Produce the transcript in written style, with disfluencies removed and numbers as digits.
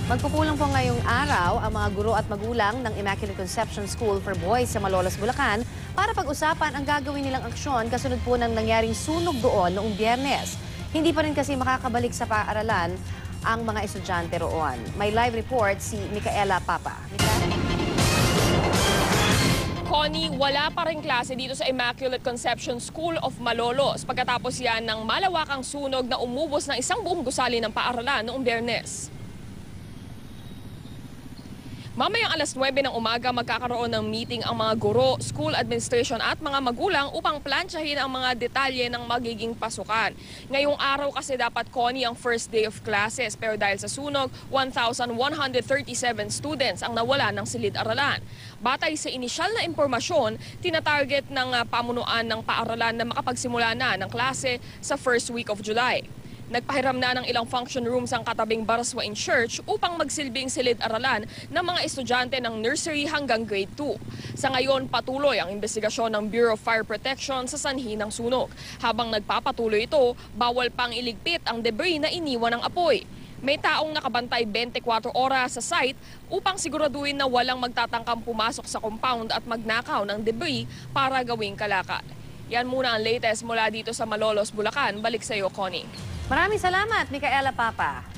Magpupulong po ngayong araw ang mga guro at magulang ng Immaculate Conception School for Boys sa Malolos, Bulacan para pag-usapan ang gagawin nilang aksyon kasunod po ng nangyaring sunog doon noong Biyernes. Hindi pa rin kasi makakabalik sa paaralan ang mga estudyante roon. May live report si Micaela Papa. Connie, wala pa rin klase dito sa Immaculate Conception School of Malolos pagkatapos yan ng malawakang sunog na umubos ng isang buong gusali ng paaralan noong Biyernes. Mamayang alas 9 ng umaga magkakaroon ng meeting ang mga guro, school administration at mga magulang upang plansyahin ang mga detalye ng magiging pasukan. Ngayong araw kasi dapat, Connie, ang first day of classes pero dahil sa sunog, 1,137 students ang nawala ng silid-aralan. Batay sa inisyal na impormasyon, tinatarget ng pamunuan ng paaralan na makapagsimula na ng klase sa first week of July. Nagpahiram na ng ilang function rooms ang katabing Baraswain Church upang magsilbing silid-aralan ng mga estudyante ng nursery hanggang grade 2. Sa ngayon, patuloy ang investigasyon ng Bureau of Fire Protection sa sanhi ng sunog. Habang nagpapatuloy ito, bawal pang iligpit ang debris na iniwan ng apoy. May taong nakabantay 24 oras sa site upang siguraduhin na walang magtatangkang pumasok sa compound at magnakaw ng debris para gawing kalakal. Yan muna ang latest mula dito sa Malolos, Bulacan. Balik sa iyo, Connie. Maraming salamat, Micaela Papa.